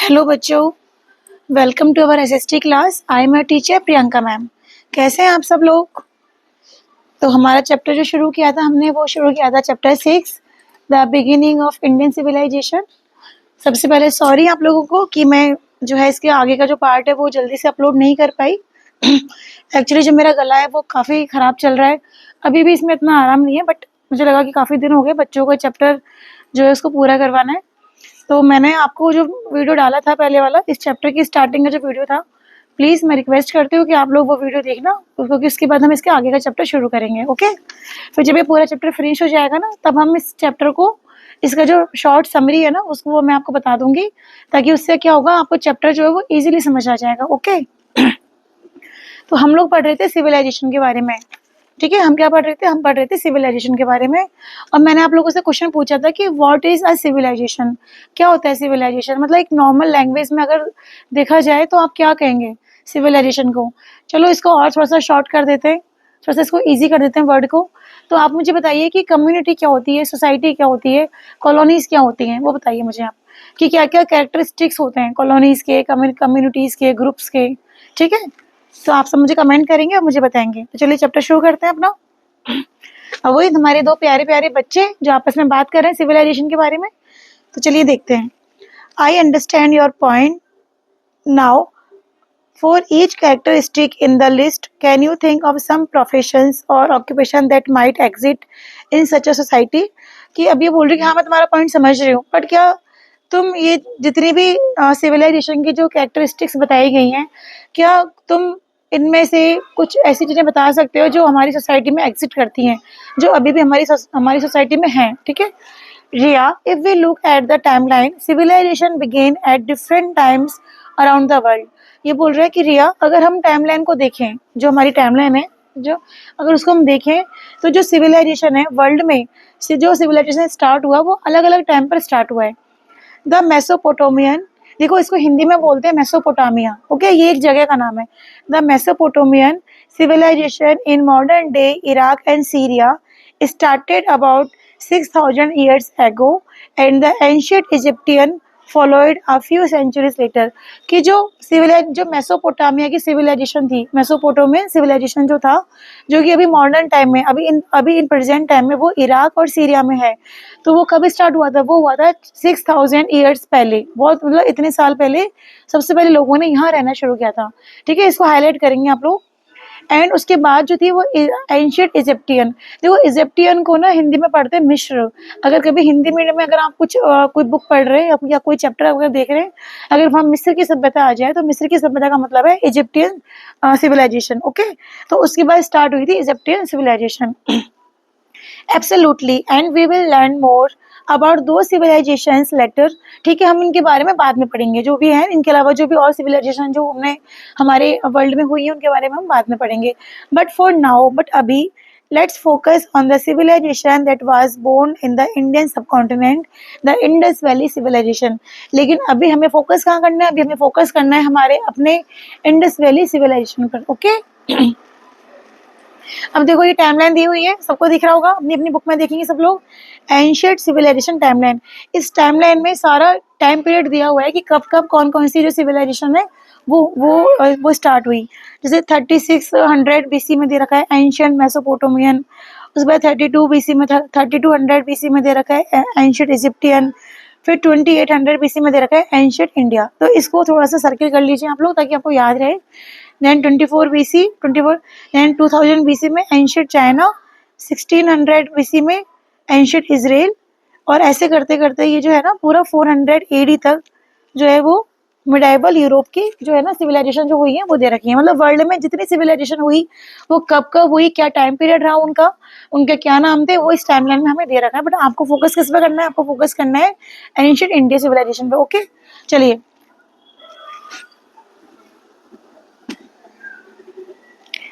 Hello बच्चों, welcome to our SST class. I am your teacher Priyanka ma'am. कैसे हैं आप सब लोग? तो हमारा चैप्टर जो शुरू किया था हमने वो शुरू किया था chapter 6 the beginning of Indian civilisation. सबसे पहले सॉरी आप लोगों को कि मैं जो है इसके आगे का जो पार्ट है वो जल्दी से अपलोड नहीं कर पाई। एक्चुअली जो मेरा गला है वो काफ़ी ख़राब चल रहा है। अभी भी इसमें इतना आराम नहीं है, बट मुझे लगा कि काफ़ी दिन हो गए, बच्चों को चैप्टर जो है उसको पूरा करवाना है। तो मैंने आपको जो वीडियो डाला था पहले वाला, इस चैप्टर की स्टार्टिंग का जो वीडियो था, प्लीज़ मैं रिक्वेस्ट करती हूँ कि आप लोग वो वीडियो देखना, क्योंकि उसके बाद हम इसके आगे का चैप्टर शुरू करेंगे। ओके, फिर जब ये पूरा चैप्टर फिनिश हो जाएगा ना, तब हम इस चैप्टर को, इसका जो शॉर्ट समरी है ना उसको मैं आपको बता दूंगी, ताकि उससे क्या होगा, आपको चैप्टर जो है वो ईजिली समझ आ जाएगा। ओके। तो हम लोग पढ़ रहे थे सिविलाइजेशन के बारे में। ठीक है, हम क्या पढ़ रहे थे? हम पढ़ रहे थे सिविलाइजेशन के बारे में। और मैंने आप लोगों से क्वेश्चन पूछा था कि व्हाट इज अ सिविलाइजेशन, क्या होता है सिविलाइजेशन? मतलब एक नॉर्मल लैंग्वेज में अगर देखा जाए तो आप क्या कहेंगे सिविलाइजेशन को? चलो इसको और थोड़ा सा शॉर्ट कर देते हैं, थोड़ा सा इसको ईजी कर देते हैं वर्ड को। तो आप मुझे बताइए कि कम्युनिटी क्या होती है, सोसाइटी क्या होती है, कॉलोनीज क्या होती हैं, वो बताइए मुझे आप, कि क्या क्या कैरेक्टरिस्टिक्स होते हैं कॉलोनीज के, कम्युनिटीज के, ग्रुप्स के। ठीक है, तो आप सब मुझे कमेंट करेंगे और मुझे बताएंगे। तो चलिए चैप्टर शुरू करते हैं अपना। अब वही हमारे दो प्यारे प्यारे बच्चे जो आपस में बात कर रहे हैं सिविलाइजेशन के बारे में। तो चलिए देखते हैं। I understand your point now. For each characteristic in the list can you think of some professions और occupation that might exist in such a society. कि अब ये बोल रही कि हाँ मैं तुम्हारा पॉइंट समझ रही हूँ, बट क्या तुम ये जितनी भी सिविलाइजेशन की जो कैरेक्टरिस्टिक्स बताई गई हैं, क्या तुम इनमें से कुछ ऐसी चीज़ें बता सकते हो जो हमारी सोसाइटी में एग्जिस्ट करती हैं, जो अभी भी हमारी सोसाइटी में हैं? ठीक है Riya, if we look at the timeline, civilization begin at different times around the world. ये बोल रहा है कि रिया, अगर हम टाइमलाइन को देखें, जो हमारी टाइमलाइन है, जो अगर उसको हम देखें, तो जो सिविलाइजेशन है वर्ल्ड में, जो सिविलाइजेशन स्टार्ट हुआ वो अलग अलग टाइम पर स्टार्ट हुआ है। द मेसोपोटामियन, देखो इसको हिंदी में बोलते हैं मेसोपोटामिया। ओके, ये एक जगह का नाम है। The Mesopotamian civilization in modern day Iraq and Syria started about 6,000 years ago, and the ancient Egyptian followed a few centuries later। कि जो मेसोपोटामिया की सिविलाइजेशन थी, मेसोपोटामियन सिविलाइजेशन जो था, जो कि अभी मॉडर्न टाइम में, अभी इन प्रेजेंट टाइम में वो इराक और सीरिया में है। तो वो कब स्टार्ट हुआ था? वो हुआ था 6,000 ईयर्स पहले, बहुत मतलब इतने साल पहले सबसे पहले लोगों ने यहाँ रहना शुरू किया था। ठीक है, इसको हाईलाइट करेंगे आप लोग। एंड उसके बाद जो थी वो एंशियंट इजिप्टियन। देखो इजिप्टियन को ना हिंदी में पढ़ते हैं मिस्र। अगर कभी हिंदी मीडियम में अगर आप कुछ कोई बुक पढ़ रहे हैं या कोई चैप्टर अगर देख रहे हैं, अगर वहाँ मिस्र की सभ्यता आ जाए तो मिस्र की सभ्यता का मतलब है इजिप्टियन सिविलाइजेशन। ओके, तो उसके बाद स्टार्ट हुई थी Egyptian civilisation. Absolutely, and we will learn more about those civilisations later. ठीक है, हम इनके बारे में बाद में पढ़ेंगे, जो भी हैं इनके अलावा जो भी और सिविलाइजेशन जो हमने हमारे वर्ल्ड में हुई है उनके बारे में हम बाद में पढ़ेंगे। बट फॉर नाउ, बट अभी, let's focus on the civilisation that was born in the Indian subcontinent, the Indus valley civilisation. लेकिन अभी हमें फोकस कहाँ करना है? अभी हमें फोकस करना है हमारे अपने इंडस वैली सिविलाइजेशन पर। ओके। अब देखो ये टाइमलाइन दी हुई है, सबको दिख रहा होगा, अपनी अपनी बुक में देखेंगे सब लोग। एंशिएंट सिविलाइजेशन टाइमलाइन, इस टाइमलाइन में सारा टाइम पीरियड दिया हुआ है कि कब कब कौन कौन सी जो सिविलाइजेशन है वो स्टार्ट हुई। जैसे 3600 बीसी में दे रखा है एंशिएंट मेसोपोटामियन, उसके बाद 32 बीसी में, 3200 बीसी में दे रखा है एंशिएंट इजिप्टियन, फिर 2800 बीसी में दे रखा है एंशिएंट इंडिया। तो इसको थोड़ा सा सर्किल कर लीजिए आप लोग, ताकि आपको याद रहे। देन 24 बीसी, 24, देन 2000 बीसी में एंशिएंट चाइना, 1600 बीसी में एंशिएंट इजराइल, और ऐसे करते करते ये जो है ना पूरा 400 एडी तक जो है वो मिडाइवल यूरोप की जो है ना सिविलाइजेशन जो हुई है वो दे रखी है। मतलब वर्ल्ड में जितनी सिविलाइजेशन हुई वो कब कब हुई, क्या टाइम पीरियड रहा उनका, उनके क्या नाम थे, वो इस टाइमलाइन में हमें दे रखा है। बट आपको फोकस किस पे करना है? आपको फोकस करना है एंशिएंट इंडिया सिविलाइजेशन पे। ओके, चलिए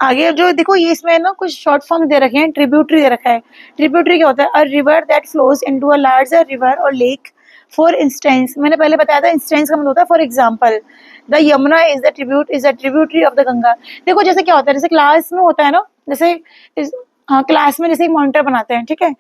आगे जो देखो, ये इसमें ना कुछ शॉर्ट फॉर्म दे रखे हैं। ट्रिब्यूटरी दे रखा है। ट्रिब्यूटरी क्या होता है? A river that flows into a larger river और लेक। फॉर इंस्टेंस, मैंने पहले बताया था इंस्टेंस का मतलब होता है for example. The Yamuna is the tributary of the Ganga. देखो जैसे क्या होता है, जैसे क्लास में होता है ना, जैसे हाँ क्लास में जैसे एक मॉनिटर बनाते हैं, ठीक है,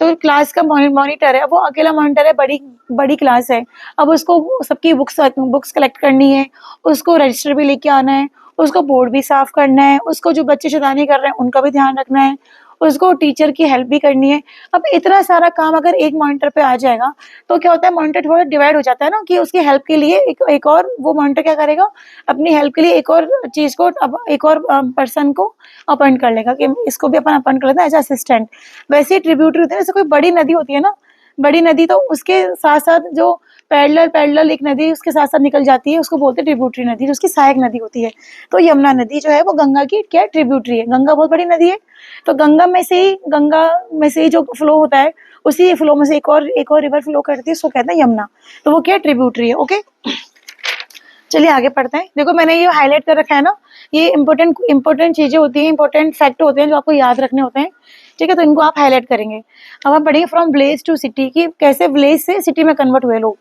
तो क्लास का मॉनिटर है, वो अकेला मॉनिटर है, बड़ी क्लास है। अब उसको सबकी बुक्स कलेक्ट करनी है, उसको रजिस्टर भी लेके आना है, उसको बोर्ड भी साफ करना है, उसको जो बच्चे शैतानी कर रहे हैं उनका भी ध्यान रखना है, उसको टीचर की हेल्प भी करनी है। अब इतना सारा काम अगर एक मॉनिटर पे आ जाएगा तो क्या होता है, मॉनिटर थोड़ा डिवाइड हो जाता है ना, कि उसकी हेल्प के लिए एक और वो मॉनिटर क्या करेगा, अपनी हेल्प के लिए एक और चीज को, अब एक और पर्सन को अपॉइंट कर लेगा कि इसको भी अपन अपॉइंट कर लेते हैं एज असिस्टेंट। वैसे ही ट्रिब्यूटरी होते हैं, जैसे कोई बड़ी नदी होती है ना, बड़ी नदी तो उसके साथ साथ जो पैरेलल एक नदी उसके साथ साथ निकल जाती है, उसको बोलते हैं ट्रिब्यूटरी नदी, जो उसकी सहायक नदी होती है। तो यमुना नदी जो है वो गंगा की क्या ट्रिब्यूटरी है, गंगा बहुत बड़ी नदी है, तो गंगा में से ही जो फ्लो होता है, उसी फ्लो में से एक और रिवर फ्लो करती है, उसको कहते हैं यमुना। तो वो क्या ट्रिब्यूटरी है। ओके, चलिए आगे पढ़ते हैं। देखो मैंने ये हाईलाइट कर रखा है ना, ये इंपॉर्टेंट चीजें होती हैं, इंपॉर्टेंट फैक्ट होते हैं जो आपको याद रखने होते हैं, ठीक है, तो इनको आप हाईलाइट करेंगे। अब हम पढ़ेंगे फ्रॉम विलेज टू सिटी, कि कैसे विलेज से सिटी में कन्वर्ट हुए लोग।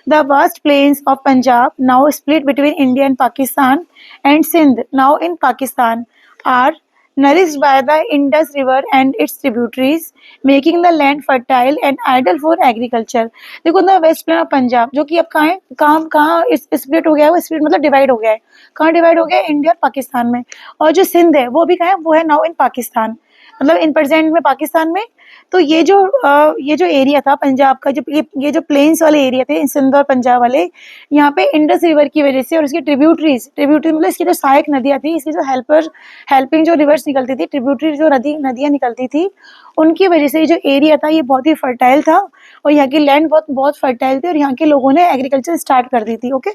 The vast plains of Punjab, now split between India and Pakistan, and Sindh, now in Pakistan, are nourished by the Indus River and its tributaries, making the land fertile and ideal for agriculture। देखो ना, waste plane of Punjab जो कि अब कहाँ है, कहाँ split हो गया है, वो स्प्लिट मतलब डिवाइड हो गया है, कहाँ डिवाइड हो गया है, इंडिया और पाकिस्तान में। और जो सिंध है वो भी कहाँ है, वो है नाउ इन पाकिस्तान, मतलब इन प्रेजेंट में पाकिस्तान में। तो ये जो एरिया था पंजाब का, जो ये जो प्लेन्स वाले एरिया थे सिंध और पंजाब वाले, यहाँ पे इंडस रिवर की वजह से और इसकी ट्रिब्यूटरीज मतलब इसकी जो सहायक नदियाँ थी, इसकी जो हेल्पिंग जो रिवर्स निकलती थी, ट्रिब्यूटरी जो नदियाँ निकलती थी, उनकी वजह से ये जो एरिया था ये बहुत ही फर्टाइल था, और यहाँ की लैंड बहुत फर्टाइल थी, और यहाँ के लोगों ने एग्रीकल्चर स्टार्ट कर दी थी। Okay,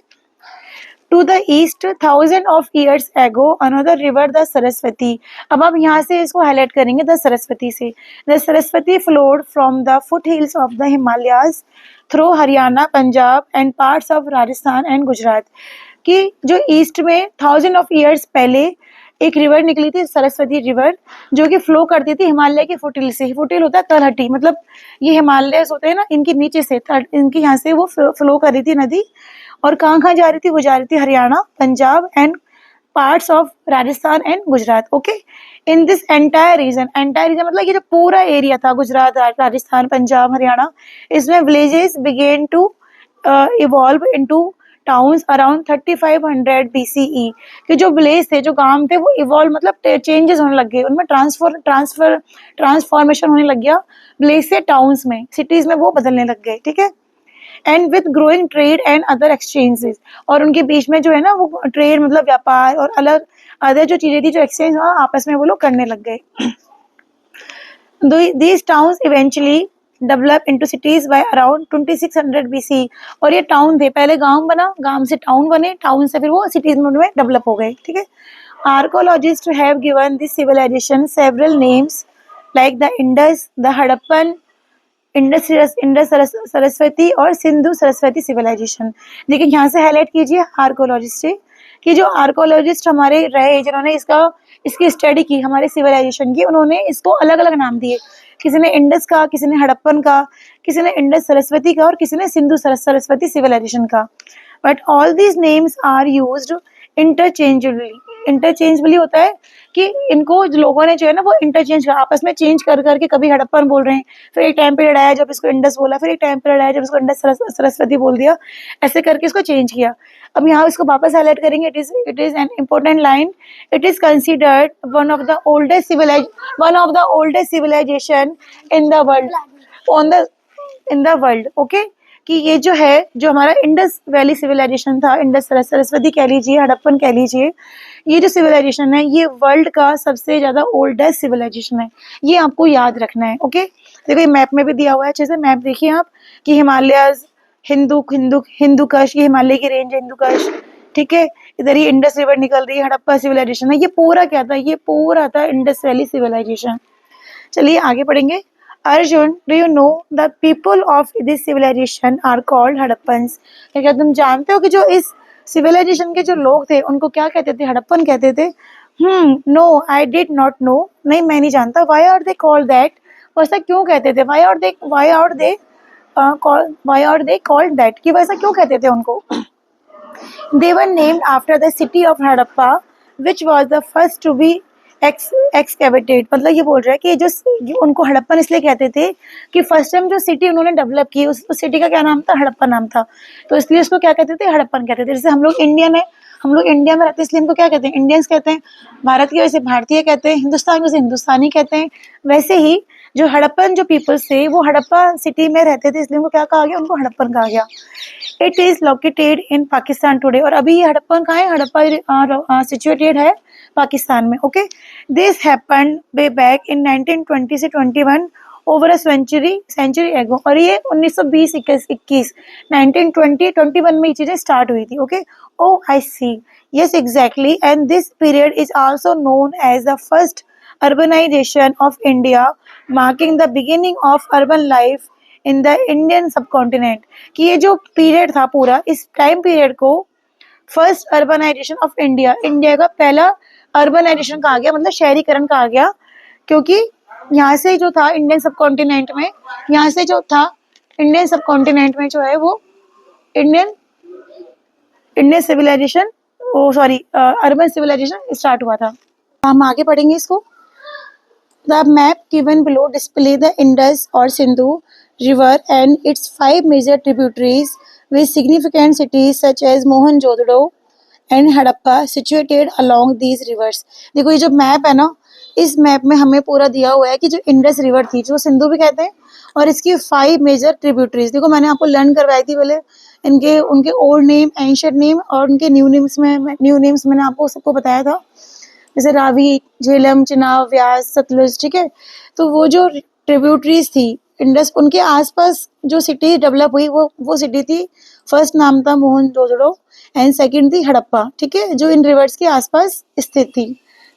to the east, thousand of years ago, another river the Saraswati. अब आप यहाँ से इसको हाईलाइट करेंगे, द सरस्वती से। The Saraswati flowed from the foot hills of the Himalayas through Haryana, Punjab and parts of Rajasthan and Gujarat. कि जो ईस्ट में 1000 ऑफ ईयर्स पहले एक रिवर निकली थी, सरस्वती रिवर, जो कि फ्लो करती थी हिमालय के फुट हिल से। फुट हिल होता है तलहटी, मतलब ये हिमालय होते हैं ना, इनके नीचे से, इनके यहाँ से वो फ्लो कर रही थी नदी, और कहाँ जा रही थी, वो जा रही थी Haryana, Punjab and parts of Rajasthan and Gujarat. Okay, in this entire reason मतलब ये जो पूरा एरिया था, गुजरात, राजस्थान, पंजाब, हरियाणा, इसमें villages began to evolve into towns around 3500 BCE। कि जो विलेज थे, जो गांव थे, वो इवॉल्व मतलब चेंजेस होने लग गए, उनमें ट्रांसफॉर्मेशन होने लग गया, विलेज से टाउन्स में, सिटीज में वो बदलने लग गए। ठीक है, and with growing trade and other exchanges, और उनके बीच में जो है ना, वो ट्रेड मतलब व्यापार और अलग अदर जो चीजें थी, जो एक्सचेंज हुआ, आपस में वो लोग करने लग गए। These towns eventually develop into cities by around 2600 BC। और ये टाउन थे, पहले गांव बना, गांव से टाउन बने, टाउन से फिर वो सिटीज में डेवलप हो गए। ठीक है, archaeologist have given this civilisation several names like the Indus, the Harappan, Indus Saraswati और सिंधु सरस्वती सिविलाइजेशन। देखिए यहाँ से हाईलाइट कीजिए आर्कोलॉजिस्ट से, कि जो आर्कोलॉजिस्ट हमारे रहे, जिन्होंने इसकी स्टडी की हमारे सिविलाइजेशन की, उन्होंने इसको अलग अलग नाम दिए। किसी ने इंडस का, किसी ने हड़प्पन का, किसी ने इंडस सरस्वती का, और किसी ने सिंधु सरस्वती सिविलाइजेशन का। But all these names are used interchangeably होता है कि इनको लोगों ने जो है ना, वो इंटरचेंज आपस में चेंज कर करके, कभी हड़प्पन बोल रहे हैं, फिर एक टाइम पीरियड आया जब इसको इंडस बोला, फिर एक टाइम पीरियड आया जब इसको इंडस सरस्वती बोल दिया, ऐसे करके इसको चेंज किया। अब यहाँ इसको वापस हाईलाइट करेंगे। It is an important line. It is considered one of the oldest civilisation in the world, okay, कि ये जो है, जो हमारा इंडस वैली सिविलाइजेशन था, इंडस सरस्वती कह लीजिए, हड़प्पन कह लीजिए, ये जो सिविलाइजेशन है, ये वर्ल्ड का सबसे ज्यादा ओल्डेस्ट सिविलाइजेशन है। ये आपको याद रखना है। ओके, देखो ये मैप में भी दिया हुआ है, अच्छे से मैप देखिए आप, कि हिमालयस, हिंदू कश, ये हिमालय की रेंज है, हिंदू कश। ठीक है, इधर ये इंडस रिवर निकल रही है, हड़प्पा सिविलाइजेशन है, ये पूरा क्या था, ये पूरा था इंडस वैली सिविलाइजेशन। चलिए आगे पढ़ेंगे। Arjun, do you know the people of this civilisation are called Harappans. क्या तुम जानते हो कि जो इस सिविलाइजेशन के जो लोग थे, उनको क्या कहते थे, हड़प्पन कहते थे। No, I did not know, नहीं मैं नहीं जानता। Why are they called that, वैसा क्यों कहते थे, why are they called that, कि वैसा क्यों कहते थे उनको। They were named after the city of Harappa, which was the first to be excavated, मतलब ये बोल रहा है कि जो उनको हड़प्पन इसलिए कहते थे कि फर्स्ट टाइम जो सिटी उन्होंने डेवलप की उस सिटी का क्या नाम था, हड़प्पा नाम था, तो इसलिए उसको क्या कहते थे, हड़प्पन कहते थे। जैसे हम लोग इंडियन है, हम लोग इंडिया में रहते हैं इसलिए इनको क्या कहते हैं, इंडियंस कहते हैं। भारत की वजह से भारतीय कहते हैं, हिंदुस्तान की वजह से हिंदुस्तानी कहते हैं। वैसे ही जो हड़प्पन जो पीपल्स थे वो हड़प्पा सिटी में रहते थे, इसलिए उनको क्या कहा गया, उनको हड़प्पन कहा गया। It is located in Pakistan today, और अभी ये हड़प्पन कहाँ है, हड़प्पा सिचुएटेड है पाकिस्तान में। Okay, this happened way back in 1920 से 21 ओवर अ सेंचुरी एगो, और ये 1920-21 1920-21 में ये चीजें स्टार्ट हुई थी। Okay, oh I see, yes exactly, and this period is also known as the first urbanization of India, marking the beginning of urban life in the Indian subcontinent। कि ये जो पीरियड था पूरा, इस टाइम पीरियड को first urbanisation of India, India का पहला urbanisation कहा गया, मतलब शहरीकरण कहा गया, क्योंकि यहाँ से जो था इंडियन सबकॉन्टिनेंट में, यहाँ से जो था इंडियन सबकॉन्टिनेंट में जो है वो Indian civilisation, urban civilisation start हुआ था। हम आगे पढ़ेंगे इसको। The map given below display the Indus or Sindhu river and its 5 major tributaries with significant cities such as Mohenjo-daro and Harappa situated along these rivers। देखो ये जो map है ना, इस मैप में हमें पूरा दिया हुआ है कि जो इंडस रिवर थी, जो सिंधु भी कहते हैं, और इसकी 5 मेजर ट्रिब्यूटरीज, देखो मैंने आपको लर्न करवाई थी पहले, उनके ओल्ड नेम, एंशिएंट नेम और उनके न्यू नेम्स मैंने आपको सबको बताया था, जैसे रावी, झेलम, चिनाब, व्यास, सतलुज। ठीक है, तो वो जो ट्रिब्यूटरीज थी इंडस, उनके आसपास जो सिटी डेवलप हुई वो सिटी थी, फर्स्ट नाम था मोहनजोदड़ो एंड सेकंड थी हड़प्पा। ठीक है, जो इन रिवर्स के आसपास स्थित थी।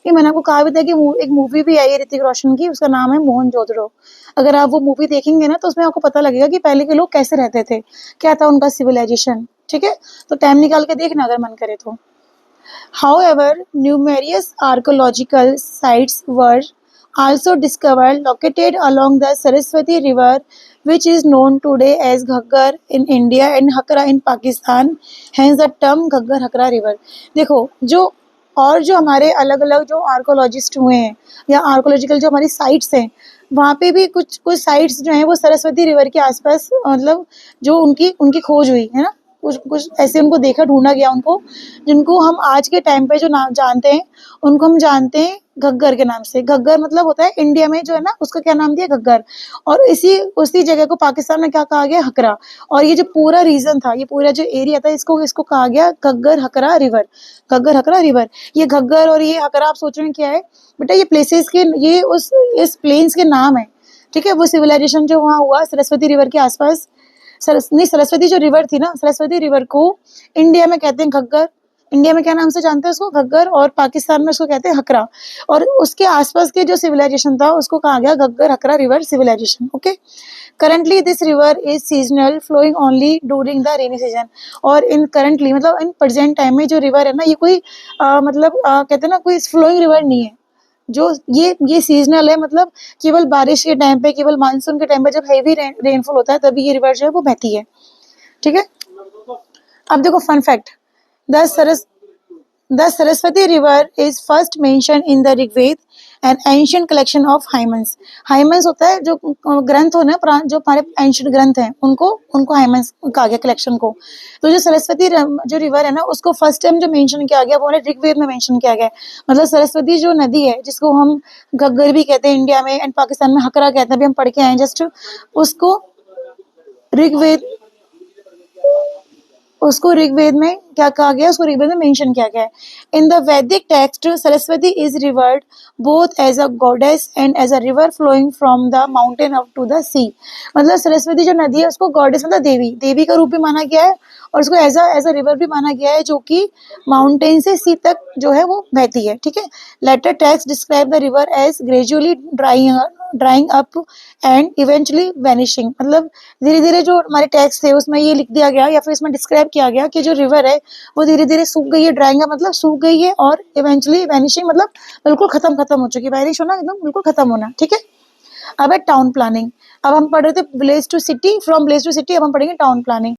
ये मैंने आपको कहा भी था कि एक मूवी भी आई है ऋतिक रोशन की, उसका नाम है मोहनजोदड़ो। अगर आप वो मूवी देखेंगे ना तो उसमें आपको पता लगेगा कि पहले के लोग कैसे रहते थे, क्या था उनका सिविलाइजेशन। ठीक है, तो टाइम निकाल के देखना अगर मन करे तो। However, numerous archaeological sites were also discovered located along the Saraswati River, which is known today as Ghaggar in India and Hakra in Pakistan, hence the term Ghaggar Hakra River। देखो जो हमारे अलग अलग जो आर्कोलॉजिस्ट हुए हैं या archaeological जो हमारी साइट्स हैं, वहाँ पे भी कुछ साइट्स जो हैं वो सरस्वती रिवर के आसपास, मतलब जो उनकी खोज हुई है ना, कुछ ऐसे उनको देखा, ढूंढा गया उनको, जिनको हम आज के टाइम पे जो नाम जानते हैं उनको हम जानते हैं घग्गर के नाम से। घग्गर मतलब होता है इंडिया में जो है ना, उसका क्या नाम दिया, घग्गर, और उसी जगह को पाकिस्तान में क्या कहा गया, हकरा। और ये जो पूरा रीजन था, ये पूरा जो एरिया था, इसको कहा गया घग्गर हकरा रिवर, घग्गर हकरा रिवर। ये घग्गर और ये हकरा, आप सोच रहे हैं क्या है बेटा, ये प्लेसेस के, ये इस प्लेन्स के नाम है। ठीक है, वो सिविलाइजेशन जो वहाँ हुआ सरस्वती रिवर के आसपास, सरस्वती जो रिवर थी ना, सरस्वती रिवर को इंडिया में कहते हैं घग्गर, इंडिया में क्या नाम से जानते हैं उसको, घग्गर, और पाकिस्तान में उसको कहते हैं हकरा, और उसके आसपास के जो सिविलाइजेशन था उसको कहा गया Ghaggar Hakra river civilization. Okay, currently this river is seasonal, flowing only during the rainy season. और इन करंटली मतलब इन प्रेजेंट टाइम में जो रिवर है ना, ये कोई कहते हैं ना, कोई फ्लोइंग रिवर नहीं है, जो ये सीजनल है, मतलब केवल बारिश के टाइम पे, केवल मानसून के टाइम पे, जब हेवी रेनफॉल होता है तभी ये रिवर जो है वो बहती है। ठीक है, अब देखो fun fact, the Saraswati river is first mention in the Rigveda and ancient collection of hymns. Hymns होता है जो ग्रंथ हो ना, जो हमारे एंशिएंट ग्रंथ हैं, उनको हाइमन्स कहा गया, कलेक्शन को। तो जो सरस्वती जो रिवर है ना, उसको फर्स्ट टाइम जो मेंशन किया गया वो ऋग्वेद में मेंशन किया गया। मतलब सरस्वती जो नदी है, जिसको हम घग्गर भी कहते हैं इंडिया में, एंड पाकिस्तान में हकरा कहते हैं, अभी हम पढ़ के आए जस्ट, उसको ऋग्वेद में क्या कहा गया, उसको ऋग्वेद में मेंशन किया गया है। In the Vedic text Saraswati is revered both as a goddess and as a river flowing from the mountain up to the sea. मतलब सरस्वती जो नदी है उसको गॉडेस मतलब देवी का रूप भी माना गया है, और उसको एज अ रिवर भी माना गया है, जो कि माउंटेन से सी तक जो है वो बहती है। ठीक है, later text describe the river as gradually drying up and eventually vanishing. मतलब धीरे धीरे जो हमारे टेक्स्ट थे उसमें ये लिख दिया गया या फिर इसमें डिस्क्राइब किया गया कि जो रिवर है वो धीरे धीरे सूख गई है, ड्राइंग अप मतलब सूख गई है, और इवेंचुअली वैनिशिंग मतलब बिल्कुल खत्म हो चुकी है, वैनिश होना एकदम बिल्कुल खत्म होना। ठीक है, अब है टाउन प्लानिंग। अब हम पढ़ रहे थे village to city, from village to city, अब हम पढ़ेंगे टाउन प्लानिंग।